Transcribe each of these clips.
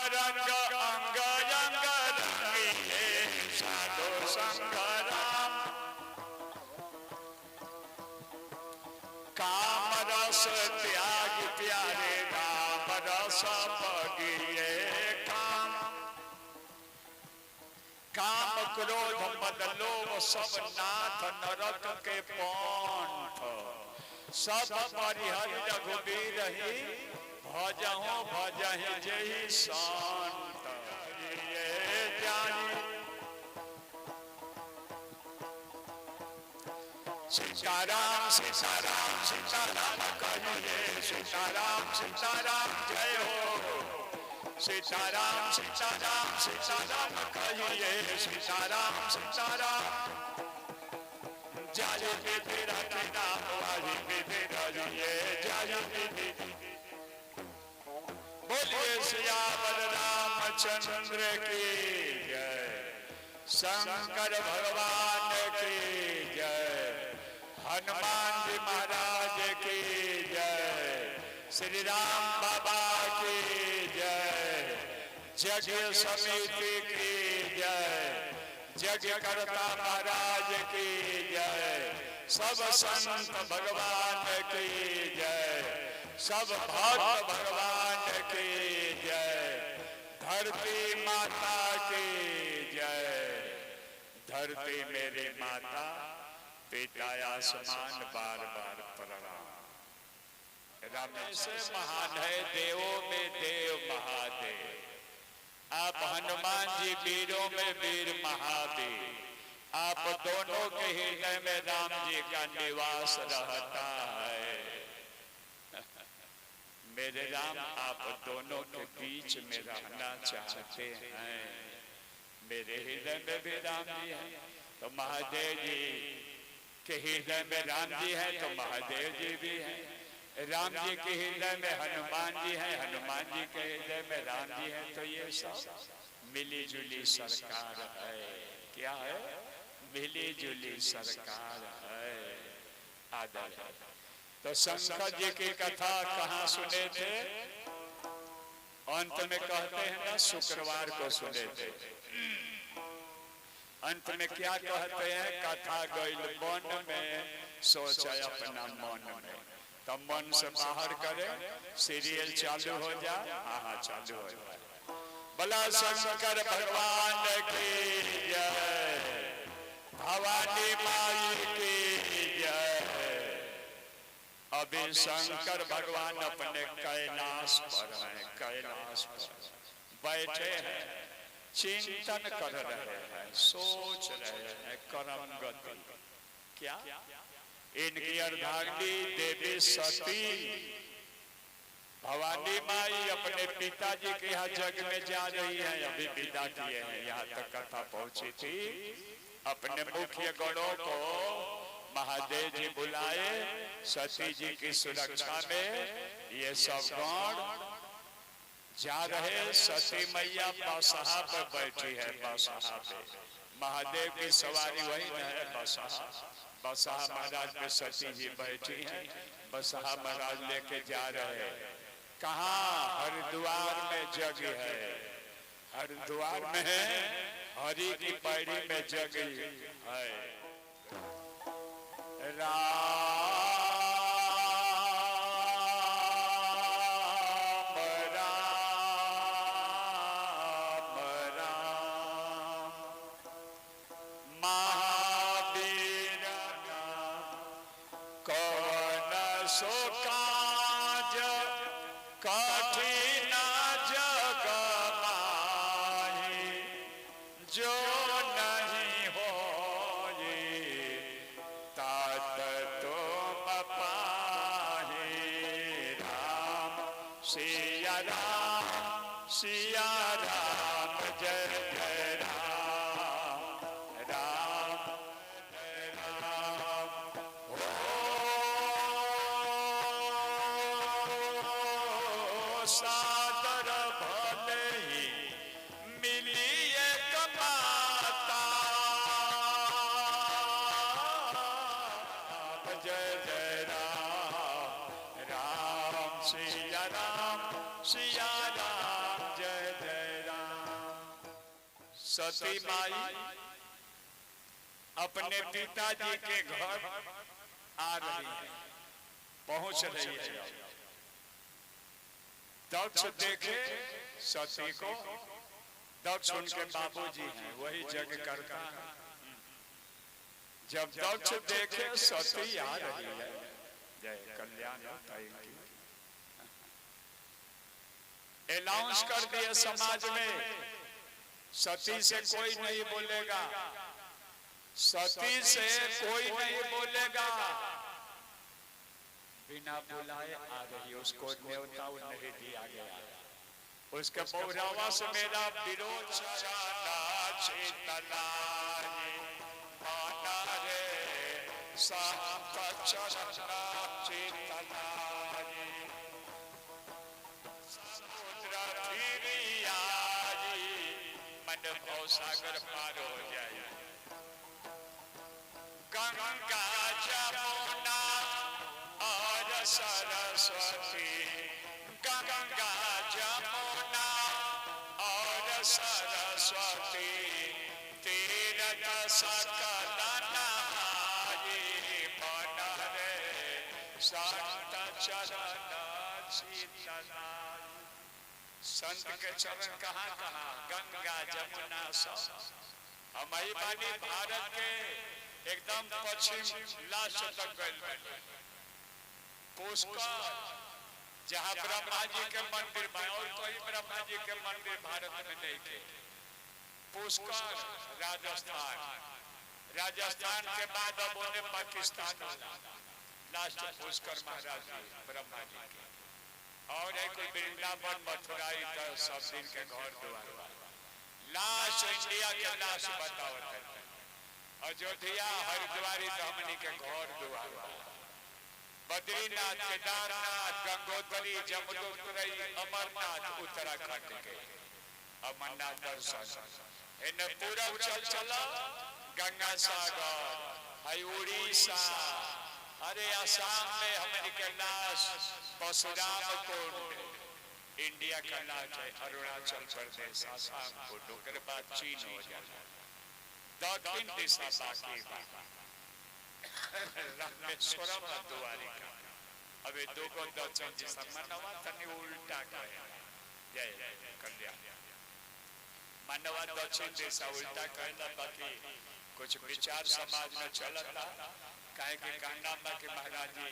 रंग अंग अंग रंगिए साधु संग राम। काम रस त्याग प्यारे राम रस पगिए काम। काम क्रोध मद लोभ सब नाथ नरक के पंथ। सब परिहर रघुबीर ही भजहु भजहि जहि संत। ये जानी सीताराम सीताराम सीताराम कहिए सीताराम सीताराम जय हो। सीताराम सीताराम सीताराम कहिए सीताराम सीताराम जय विधि रखि नाम वाहि विधि धरिए जय विधि। बोलिए सियावर रामचंद्र की जय। शंकर भगवान की जय। हनुमान जी महाराज की जय। श्री राम बाबा की जय। जग समिति की जय। जगकर्ता महाराज की जय। सब संत भगवान की जय। सब भक्त भगवान की जय। धरती माता की जय। धरती मेरी माता पिता आसमान बार बार प्रणाम। राम से महान है देवों में देव महादेव। आप हनुमान जी वीरों में वीर महादेव। आप दोनों के हृदय में राम जी का निवास रहता है। मेरे राम आप दोनों के बीच में रहना चाहते हैं। मेरे हृदय में भी राम जी है तो महादेव जी के हृदय में राम जी है तो महादेव जी भी है। राम जी के हृदय में हनुमान जी है। हनुमान जी के हृदय में राम जी है। तो ये सब मिली जुली सरकार है। क्या है? मिली जुली सरकार है। आदर है। तो शंकर जी की कथा कहाँ सुने थे? अंत में कहते हैं ना शुक्रवार को सुने थे। अंत में क्या कहते हैं? कथा गइल वन में सोचा अपना मन में। तब मन से बाहर करे सीरियल चालू हो जाए। हाँ चालू हो जाए। भला शंकर भगवान की जय। भवानी माई की जय। अभी शंकर भगवान अपने कैलाश पर हैं। कैलाश पर बैठे हैं। चिंतन कर रहे हैं। सोच रहे हैं कर्म गति। क्या इनकी अर्धांगिनी देवी सती भवानी माई अपने पिताजी के यहाँ जग में जा रही है। अभी विदा किए हैं। यहाँ तक कथा पहुंची थी। अपने मुख्य गणों को महादेव जी बुलाए सती जी की सुरक्षा में। ये सब गण जा रहे। सती मैया बसहा पर बैठी है। बसहा पे महादेव की सवारी वही न है। बसहा बसहा महाराज पे सती जी बैठी हैं। बसहा महाराज लेके जा रहे। कहाँ? हरिद्वार में जग है। हरिद्वार में है। हरि की पैड़ी में जग है। सिया राम जय जय राम। राम जय राम। ओ सादर भले ही मिली एक माता। जय जय राम। राम सिया राम। सिया राम जय जय। सती माई अपने पिताजी के घर आ रही है, पहुंच रही है। दक्ष देखे सती को, दक्ष उनके बाबूजी हैं, वही जग करता है। जब दक्ष देखे सती आ रही है, जय कल्याण अनाउंस कर दिए समाज में, सती से कोई नहीं बोलेगा, सती से कोई नहीं बोलेगा, बिना बुलाए आ रही, उसको न्योता नहीं दिया गया। उसके बहुरावा से मेरा विरोध मन भव सागर पार हो जाए। गंगा जमुना और सरस्वती, गंगा जमुना और सरस्वती, तीरथ सकल नहाए मन रे संत चरण शीतल। संत के चरण कहाँ कहाँ, गंगा जमुना सब। हमारी बानी भारत के एकदम पश्चिम लास्ट तक गए, पुष्कर जहाँ ब्रह्मा जी के मंदिर में, और कोई ब्रह्मा जी के मंदिर भारत में नहीं थे। पुष्कर राजस्थान, राजस्थान के बाद अब उन्हें पाकिस्तान लास्ट पुष्कर महाराज जी ब्रह्मा जी के, और एक कोई वृंदावन मथुरा सब दिन के घर द्वार। लास्ट इंडिया के लास्ट बताओ, अयोध्या हरिद्वार हमनी के घर द्वार। बद्रीनाथ, केदारनाथ, गंगोत्री, जमुनोत्री, अमरनाथ उत्तराखंड के अमरनाथ दर्शन। इन्हें पूरा चला गंगा सागर, उड़ीसा, अरे असम में हमनी के लास्ट परशुराम कुंड, इंडिया का लास्ट है अरुणाचल प्रदेश, असम कुंड, उसके बाद चीन हो जाए। दक्षिण दिशा बाकी रामेश्वरम द्वारिका। अबे दो को दक्षिण दिशा मनवा तनी उल्टा कहे, जय कल्याण। मनवा दक्षिण दिशा उल्टा कहला, बाकी कुछ विचार समाज में चलता, काहे के कांडा में के महाराज जी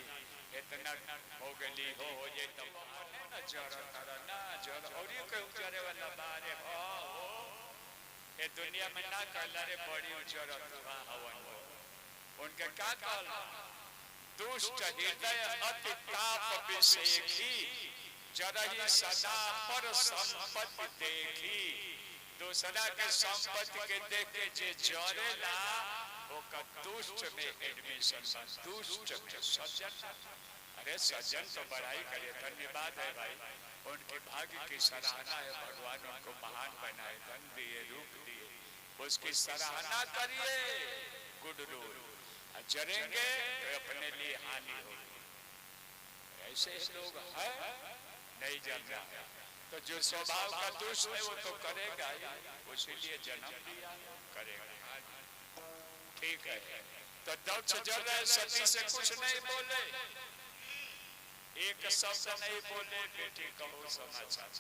इतना हो गली हो ये तो न जरा तारा ना जरा, और ये के उजरे वाला बारे हो ये दुनिया में ना कहला रे बड़ी उजरत हुआ हवन। उनके क्या कहल, दुष्ट हृदय अति ताप विषेखी, जरहि सदा पर संपत्ति देखी। दूसरा के संपत्ति के देख के जे जरेला ओका दुष्ट में एडमिशन, दुष्ट में सज्जन। अरे सज्जन तो बड़ाई करे, धन्यवाद है भाई, उनके भाग्य की सराहना है, भगवान उनको महान बनाए, धन दिए, रूप दिए, उसकी सराहना करिए। गुड रूल, जरेंगे तो अपने लिए हानि होगी। ऐसे लोग हैं नहीं जानना, तो जो स्वभाव का दुष्ट है वो तो करेगा ही, उसीलिए जन्म दिया, करेगा। ठीक है, तो दक्ष जल रहे, सती से कुछ नहीं बोले, एक शब्द नहीं बोले, बेटी कहो समाचार।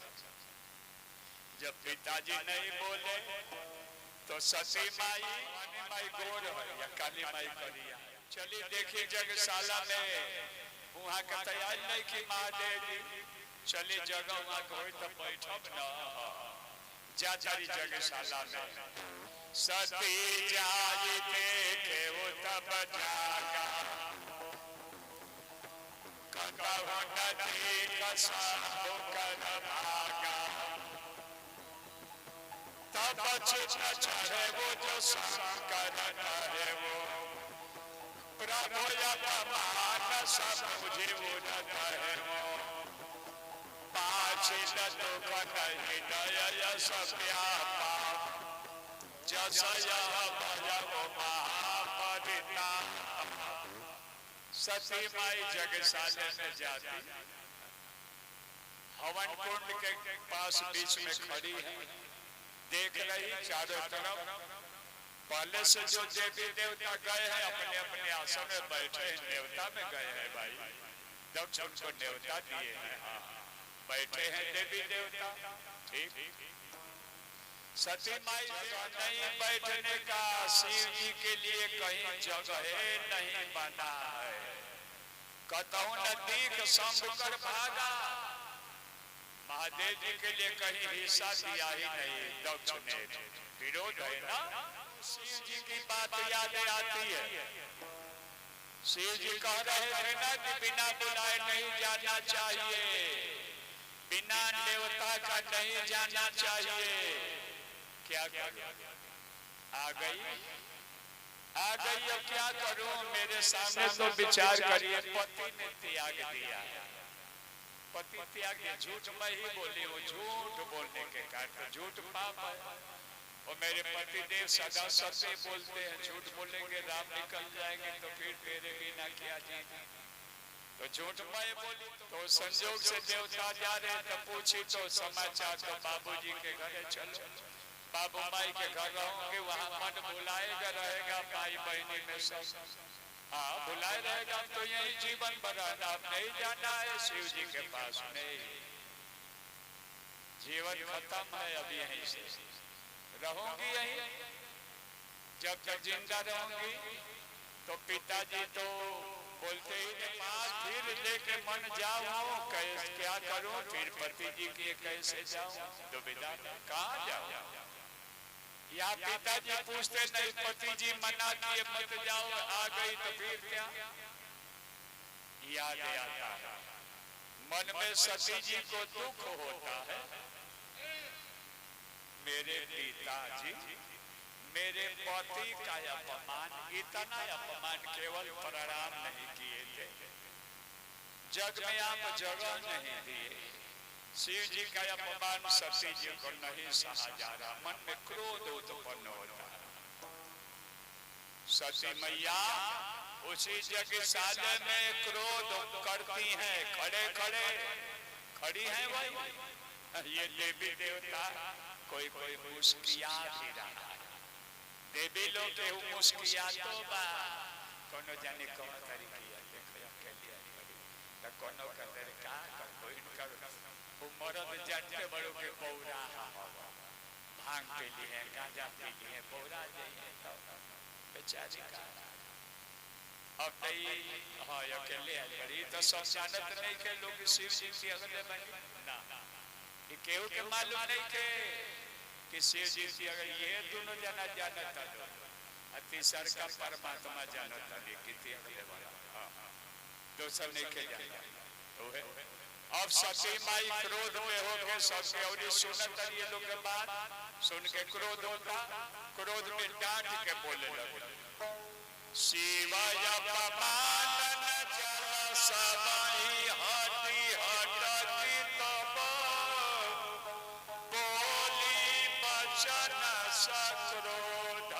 जब पिताजी नहीं बोले तो सती माई गोर है या काली माई करिया। चलिए देखिए जगशाला में वहाँ का तैयार नहीं की महादेव जी, चलिए जगह वहाँ कोई तो बैठब न जाचारी जगशाला में। सती जाई देखे वो तब जागा, कहु नदी कसा कर भागा, तब चढ़े वो जो शंकर है वो, प्रभु अपमान सब मुझे वो है वो, पाछिल तो हृदय सब व्यापा, जस महापरिता। सती माई जगशाला में जाती, हवन कुंड के पास बीच में खड़ी है, देख रही चारों तरफ। पहले से जो देवी देवता गए हैं अपने अपने आसन में बैठे हैं, देवता में गए हैं भाई, दक्ष उनको न्योता दिए हैं। हाँ, बैठे हैं देवी देवता। ठीक, सती माई नहीं बैठने का शिव जी के लिए कहीं जगह नहीं बना है। कतहु नदी शंभ कर भागा, महादेव जी के लिए कहीं हिस्सा दिया ही नहीं दक्ष ने। विरोध है ना। शिव जी की बात याद आती है। शिव जी कह रहे थे ना कि बिना बुलाए नहीं जाना चाहिए, बिना देवता का नहीं जाना चाहिए। क्या करूं? आ गई अब क्या करूं? मेरे सामने तो विचार करिए, पति ने त्याग दिया, पति त्याग दिया। झूठ मैं ही बोली हूँ, झूठ बोलने के कारण झूठ पाप है। और मेरे पति देव सदा सत्य बोलते हैं, झूठ बोलेंगे राम निकल जाएंगे तो फिर तेरे बिना क्या जी। तो झूठ मैं बोली तो संजोग से देवता जा रहे तो पूछी तो समाचार तो बाबूजी के घरे चलो, बाबू माई के घर रहोगे, वहाँ मन बुलाएगा रहेगा, भाई बहनी में सब। हाँ, बुलाए रहेगा तो यही जीवन बढ़ाना, अब नहीं जाना है शिव जी के पास। नहीं, जीवन खत्म है, अब यहीं से रहूंगी यहीं। जब तक जिंदा रहूंगी तो पिताजी तो बोलते ही पास फिर लेके मन जाऊं, कैसे क्या करूं? फिर पति जी के कैसे जाऊं? दुविधा में कहाँ जाऊं? या पिताजी पूछते नहीं, पति जी मना किए मत जाओ, आ गई तो फिर क्या? याद आता है मन में सती जी को दुख होता है, मेरे पिताजी मेरे पति का अपमान, इतना अपमान केवल प्रणाम नहीं किए थे, जग में आप जगह नहीं दिए। शिव जी का अपमान सती जी को नहीं सहा जा रहा, मन में क्रोध उत्पन्न होता है। सती मैया उसी यज्ञशाला में क्रोध करती हैं, खड़े खड़े खड़ी हैं वही। ये देवी देवता कोई कोई मुस्किया भी रहा है, देवी लोग के मुस्किया तो बा कोनो जाने कौन तरीका के लिए तो कोनो का तरीका कर कोई कर मरद जानते बड़ों के पौरा भांग के लिए गांजा के लिए पौरा जाइए तो बेचारी का अब नहीं। हाँ, अकेले बड़ी तो सब जानत नहीं के लोग शिव जी की अगले बनी ना, ये केहू के मालूम नहीं के कि शिव जी की अगर ये दोनों जना जानता तो तीसर का परमात्मा जानता नहीं कितने अगले वाला दोसर नहीं के जाना। अब सती माई क्रोध में हो गए सबके, और ये सुनत ये लोग बात सुन के क्रोध होता, क्रोध में डांट के बोले लगे, शिवाय अपमान जल सबई हटी हटती तब बोली बचन सक्रोध।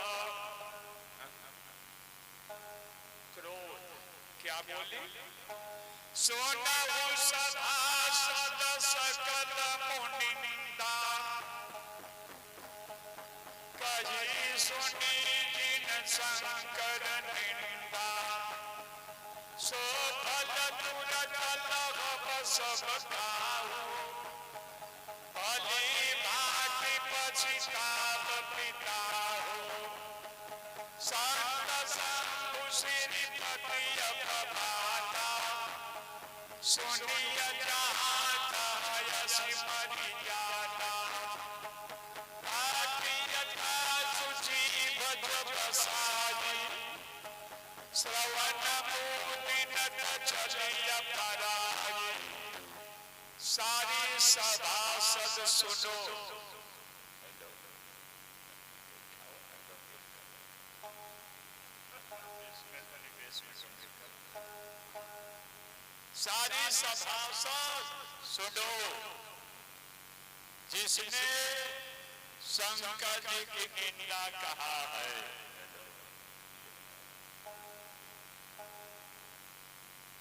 क्रोध क्या बोली? सोनहु सभासद सकल मुनि निंदा, कही सुनी जिन शंकर निंदा, सो फल तुरत लभ सब खाऊ, भली भांति पछिताव पिताहु, संत शंभु श्रीपति अभवाता, सुनिय जाता यशि मरि जाता, यथा सुची भज प्रसादी, श्रवण मुनि नत चलिय पराई, सारी सभासद सुनो। सारी सभासद सुनो, जिसने शंकर जी की निंदा कहा है,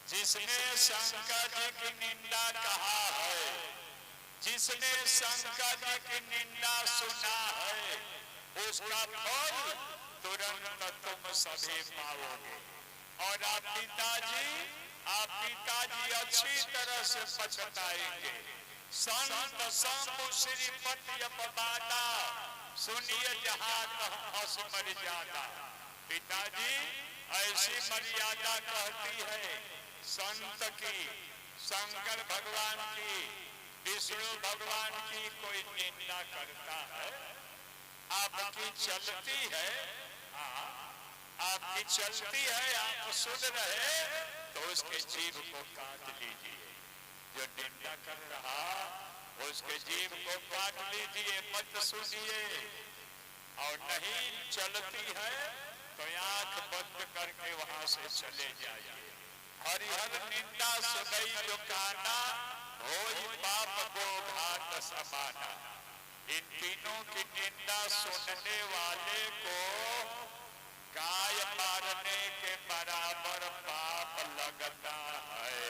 जिसने शंकर जी की निंदा कहा है, जिसने शंकर जी की निंदा सुना है उसका फल तुरंत तुम सभी पाओगे। और आप पिताजी अच्छी तरह से पछताएंगे। संत शंभु श्रीपति अपवादा सुनिए जहां हंस मर्यादा। पिताजी ऐसी मर्यादा कहती है संत की, शंकर भगवान की, विष्णु भगवान की कोई निंदा करता है, आपकी चलती है, आपकी चलती है, आप सुन रहे तो उसके जीभ को काट लीजिए। जो निंदा कर रहा उसके जीभ को काट लीजिए, मत सुनिए। और नहीं चलती है तो आंख बंद करके वहां से चले जाइए। हरिहर निंदा सुनई जो काना होई पाप को घात समाना। इन तीनों की निंदा सुनने वाले को गाय मारने के बराबर पाप लगता है।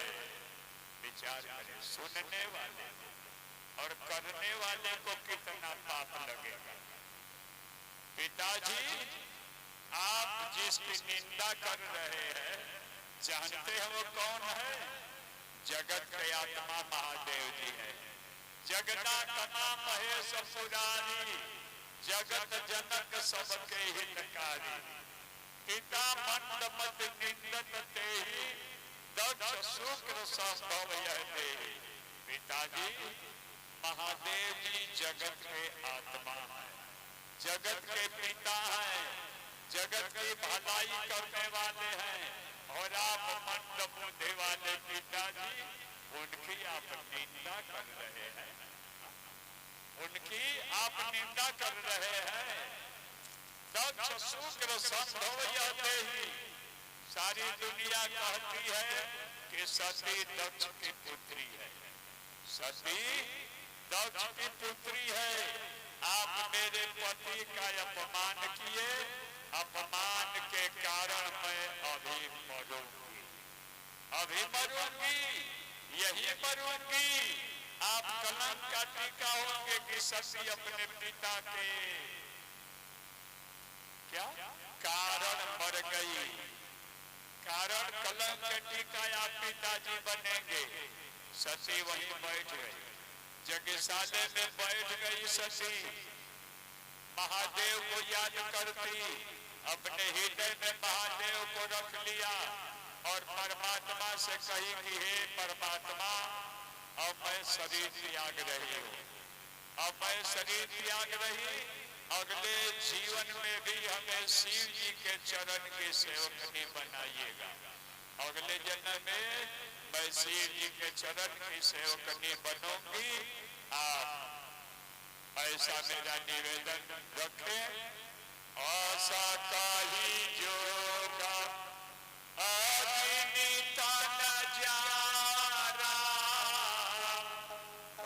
विचार करें, सुनने वाले और करने वाले को कितना पाप लगेगा। पिताजी आप जिसकी निंदा कर रहे हैं जानते हैं वो कौन है? जगत के आत्मा महादेव जी है। जगन्नाथमा महेश पुरारी, जगत जनक सबके हितकारी। पिता मंदमत निंदत तेहि, दक्ष शुक्र संभव यह देहि। पिताजी महादेव जी जगत के आत्मा है, जगत के पिता हैं, जगत की भलाई करने वाले हैं। और आप मंद बुद्धि वाले पिताजी उनकी आप निंदा कर रहे हैं, उनकी आप निंदा कर रहे हैं। दक्ष शुक्र संभव यह देहि। सारी दुनिया कहती है कि सती दक्ष की पुत्री है, सती दक्ष की पुत्री है। आप मेरे पति का अपमान किए, अपमान के कारण मैं अभी मरूंगी, अभी मरूंगी, यही मरूंगी। आप कलंक का टीका होंगे कि सती अपने पिता के क्या कारण मर गई, कारण कलंक का टीका आप पिताजी बनेंगे। सती वहीं बैठ गई, यज्ञशाला में बैठ गई सती, महादेव को याद करती, अपने हृदय में महादेव को रख लिया और परमात्मा से कही कि हे परमात्मा अब मैं शरीर त्याग रही हूँ, अब मैं शरीर त्याग रही, अगले जीवन में भी हमें शिव जी के चरण की सेवकनी बनाइएगा। अगले जन्म में मैं शिव जी के चरण की सेवकनी बनूंगी। आप ऐसा मेरा निवेदन रखें। आशा का ही जोगा अग्निता नजारा,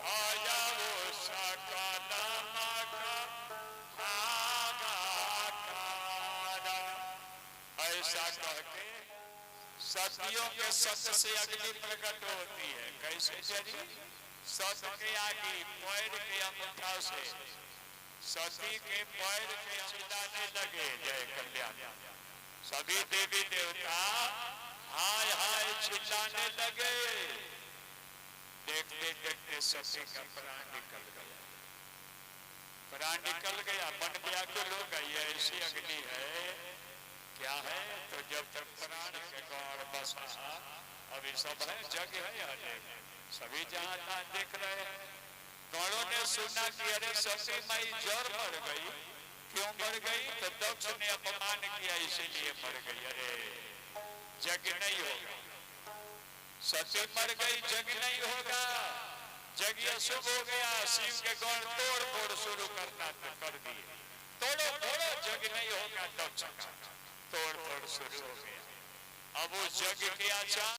आया वो सकल ऐसा कहके सतियों के सत्य से अग्नि प्रकट होती है। कैसे जरी? सत्य के आगे पैर के अंगूठा से सती के पैर के चिल्लाने लगे जय कल्याण। सभी देवी देवता हाय हाय चिल्लाने लगे। देखते देखते सती का प्राण निकल गया, प्राण निकल गया, मन व्याकुल हो गई। ऐसी अग्नि है, क्या है? तो जब तक प्राण के गौर बसा, अभी सब है, जग है, सभी जहां तहां देख रहे हैं। गौरों ने सुना कि अरे सती माई जर मर गई। क्यों मर गई? तो दक्ष ने अपमान किया इसीलिए मर गई। अरे जग नहीं होगा, सती मर गई, जग नहीं होगा, जग अशुभ हो गया। शिव के गौर तोड़ फोड़ शुरू करना कर दिए, तोड़ो फोड़ो, जग नहीं होगा। दक्ष का तोड़ फोड़ शुरू हो गया। अब उस जग के आचार